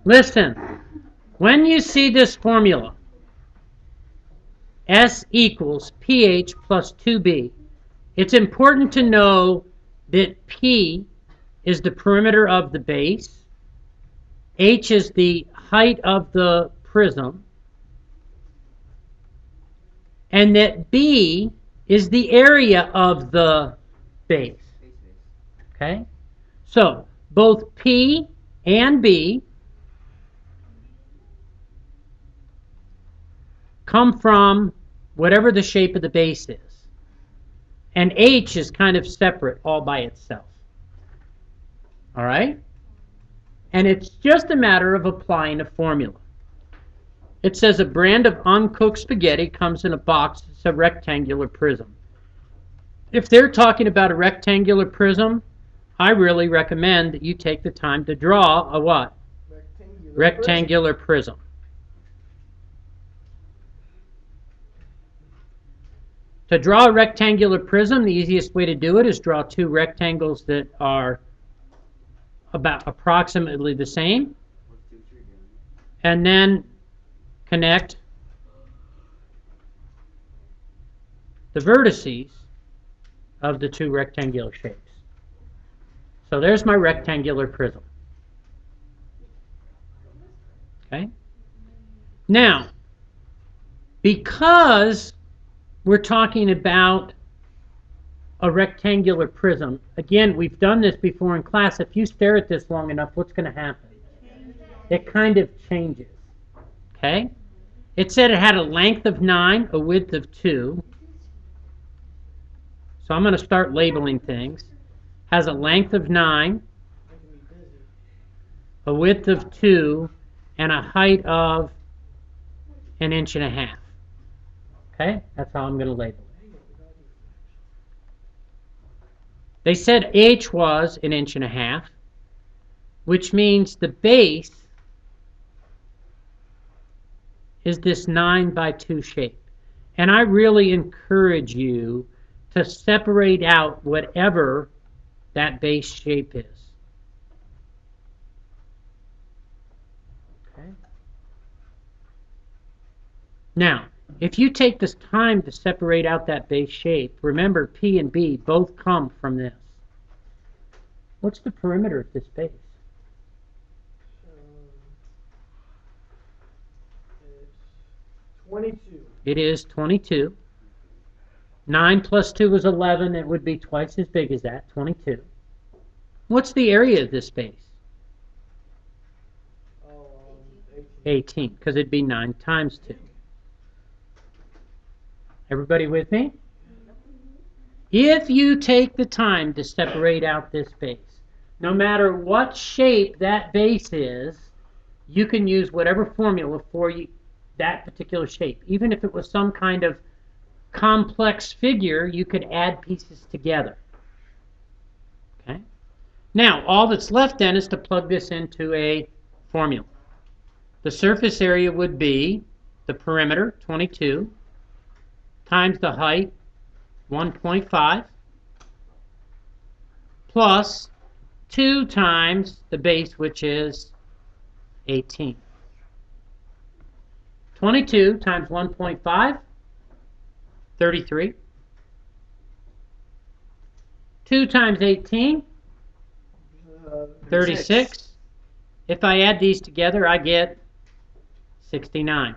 Listen, when you see this formula, S equals pH plus 2B, it's important to know that P is the perimeter of the base, H is the height of the prism, and that B is the area of the base. Okay? So, both P and B come from whatever the shape of the base is. And H is kind of separate all by itself. All right? And it's just a matter of applying a formula. It says a brand of uncooked spaghetti comes in a box. It's a rectangular prism. If they're talking about a rectangular prism, I really recommend that you take the time to draw a what? Rectangular prism. To draw a rectangular prism, the easiest way to do it is draw two rectangles that are about approximately the same, and then connect the vertices of the two rectangular shapes. So there's my rectangular prism. Okay? Now, because we're talking about a rectangular prism, again, we've done this before in class. If you stare at this long enough, what's going to happen? It kind of changes. Okay? It said it had a length of 9, a width of 2. So I'm going to start labeling things. Has a length of 9, a width of 2, and a height of 1.5 inches. Okay? That's how I'm going to label it. They said H was 1.5 inches, which means the base is this 9 by 2 shape. And I really encourage you to separate out whatever that base shape is. Okay? Now, if you take this time to separate out that base shape, remember P and B both come from this. What's the perimeter of this base? It's 22. It is 22. 9 plus 2 is 11. It would be twice as big as that, 22. What's the area of this base? 18, because it'd be 9 times 2. Everybody with me? If you take the time to separate out this base, no matter what shape that base is, you can use whatever formula for that particular shape. Even if it was some kind of complex figure, you could add pieces together. Okay? Now, all that's left then is to plug this into a formula. The surface area would be the perimeter, 22, times the height, 1.5, plus 2 times the base, which is 18. 22 times 1.5, 33. 2 times 18, 36. If I add these together, I get 69.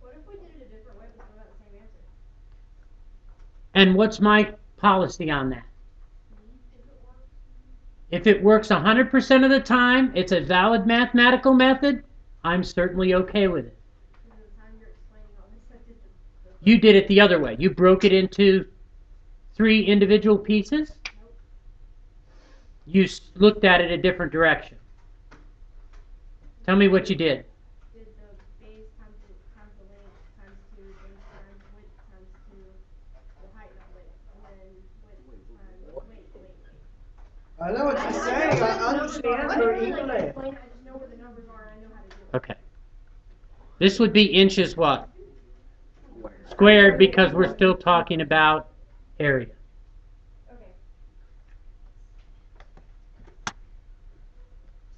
What if we did it a different way but still got the same answer? And what's my policy on that? If it works 100% of the time, it's a valid mathematical method, I'm certainly okay with it. You did it the other way. You broke it into 3 individual pieces. You looked at it a different direction. Tell me what you did. Did the base times the length times 2, base times width times 2, the height not width, and then width times weight. I know what you're saying. I understand very easily. I just know where the numbers are and I know how to do it. Okay. This would be inches what? Squared, because we're still talking about area. Okay.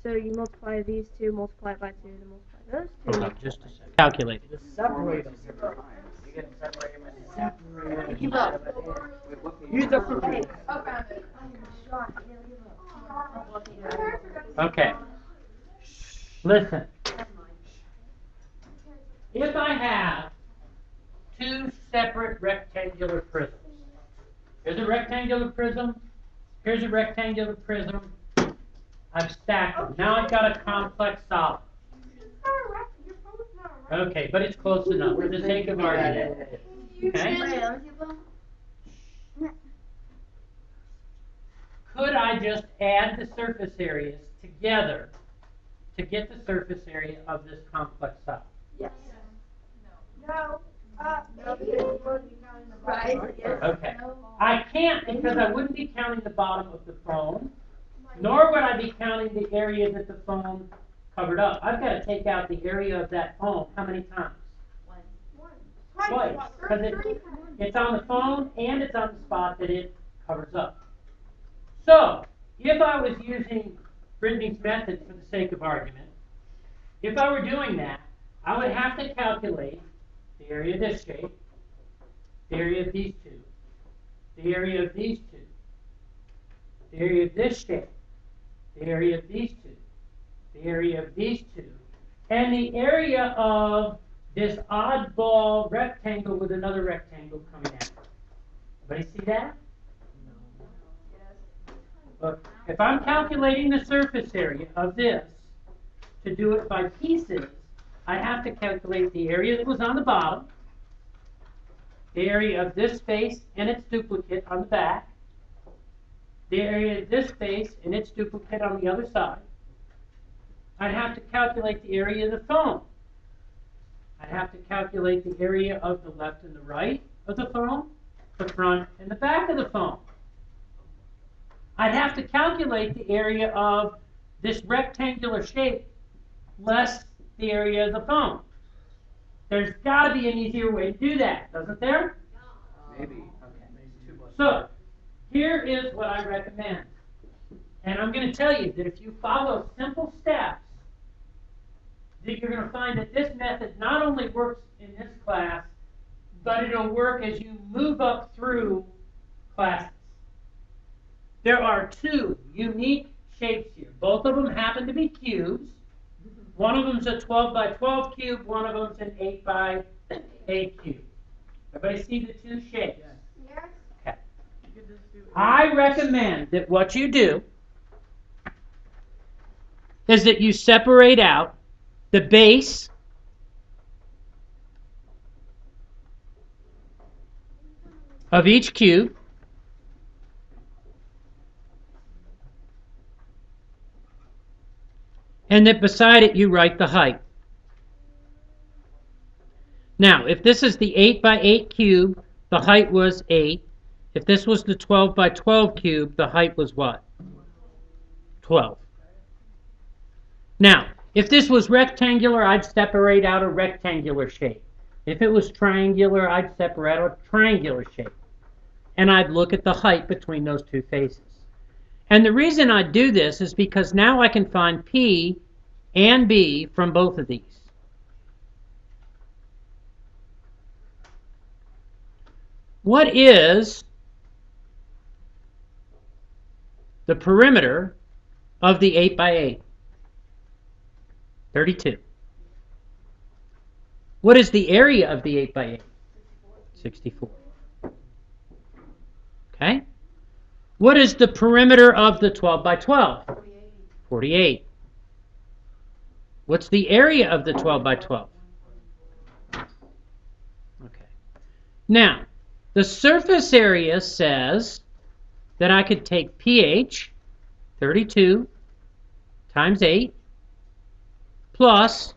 So you multiply these two, multiply it by 2, then multiply those Hold two. on just a second. Calculate it. Just separate them. You can separate them into Separate Keep them. up. Use the fruit. Okay. Listen. If I have two separate rectangular prisms, here's a rectangular prism, here's a rectangular prism, I've stacked them. Now I've got a complex solid. Okay, but it's close enough for the sake of argument. Okay? Could I just add the surface areas together to get the surface area of this complex solid? Yes. No. Right. Okay. I can't because I wouldn't be counting the bottom of the phone, nor would I be counting the area that the phone covered up. I've got to take out the area of that phone how many times? Twice. Because it's on the phone and it's on the spot that it covers up. So, if I was using Brittany's method for the sake of argument, if I were doing that, I would have to calculate the area of this shape, the area of these two, the area of these two, the area of this shape, the area of these two, the area of these two, and the area of this oddball rectangle with another rectangle coming out. Everybody see that? Look, if I'm calculating the surface area of this, to do it by pieces, I have to calculate the area that was on the bottom, the area of this face and its duplicate on the back, the area of this face and its duplicate on the other side. I'd have to calculate the area of the phone. I'd have to calculate the area of the left and the right of the phone, the front and the back of the phone. I'd have to calculate the area of this rectangular shape less the area of the phone. There's got to be an easier way to do that, doesn't there? Maybe. So, here is what I recommend. And I'm going to tell you that if you follow simple steps, that you're going to find that this method not only works in this class, but it'll work as you move up through classes. There are two unique shapes here. Both of them happen to be cubes. One of them's a 12 by 12 cube, one of them's an 8 by 8 cube. Everybody see the two shapes? Yes. Okay. I recommend that what you do is that you separate out the base of each cube and that beside it you write the height. Now, if this is the 8 by 8 cube, the height was 8. If this was the 12 by 12 cube, the height was what? 12. Now, if this was rectangular, I'd separate out a rectangular shape. If it was triangular, I'd separate out a triangular shape. And I'd look at the height between those two faces. And the reason I do this is because now I can find P and B from both of these. What is the perimeter of the 8 by 8? 32. What is the area of the 8 by 8? 64. Okay? What is the perimeter of the 12 by 12? 48. What's the area of the 12 by 12? Okay. Now, the surface area says that I could take pH, 32, times 8, plus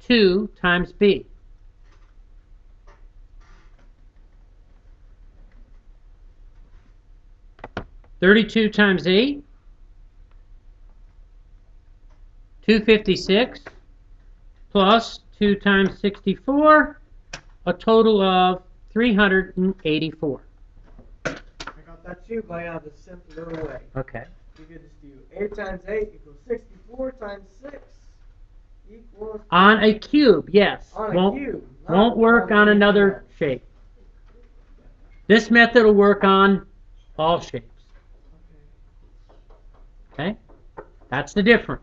2 times B. (32 times 8), 256, plus 2 times 64, a total of 384. I got that too by the simpler way. Okay. You could just do 8 times 8 equals 64 times 6 equals... On a cube, yes. On a won't, cube. Won't work on anything another else. shape. This method will work on all shapes. Okay? That's the difference.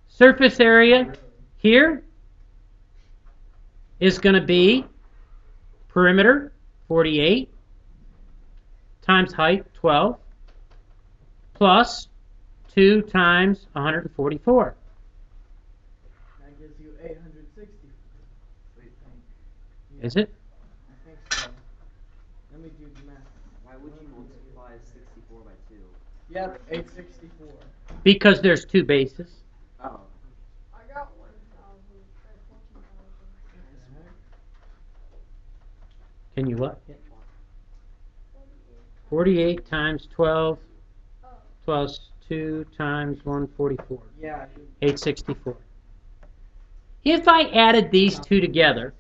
Surface area here is going to be perimeter, 48, times height, 12, plus 2 times 144. That gives you 860. Is it? I think so. Let me do the math. Why would you multiply 64 by 2? Yep, 864. Because there's two bases. Oh. I got 1,000 or 14,000. Can you what? 48 times 12 Oh. plus 2 times 144. Yeah. 864. If I added these two together,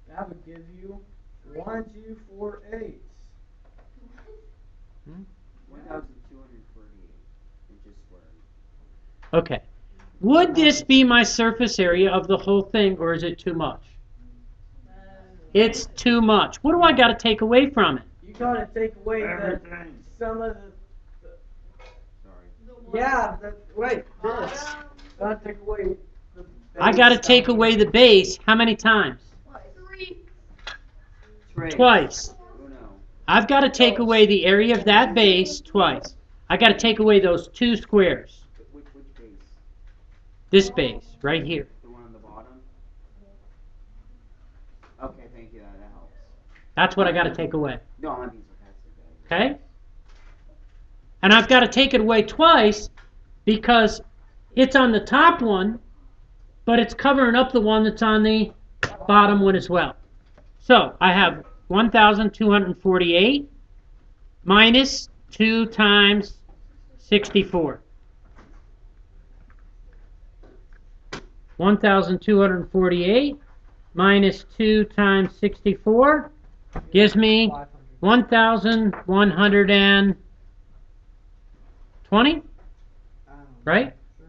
That would give you 1, 2, 4, 8. 1,248 inches squared. okay. Would this be my surface area of the whole thing, or is it too much? It's too much. What do I got to take away from it? You gotta take away some of the Sorry. yeah, wait, this. Gotta take away the I got to take away the base how many times? 3. Trace. Twice. Uno. I've got to take away the area of that base twice. I got to take away those two squares. Which base? This base right here. The one on the bottom? Okay, thank you. That helps. That's what I got to take away. No, I'm not being sarcastic, guys. Okay? And I've got to take it away twice because it's on the top one, but it's covering up the one that's on the bottom one as well. So I have 1,248 minus 2 times 64. 1,248 minus 2 times 64 gives me 1,120, right? Sure.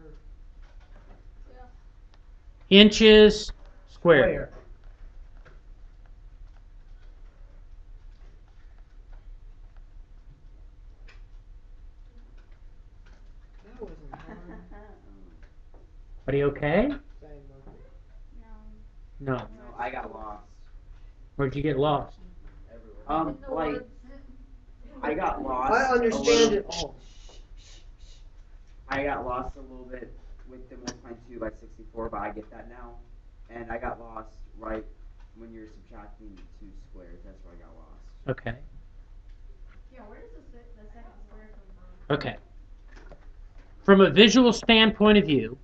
Inches squared. That wasn't hard. Are you okay? No. No. No, I got lost. Where'd you get lost? Like, I got lost. I understand it all. I got lost a little bit with the multiplying 2 by 64, but I get that now. And I got lost right when you're subtracting 2 squares. That's where I got lost. Okay. Yeah, where does the second square come from? Okay. From a visual standpoint of view,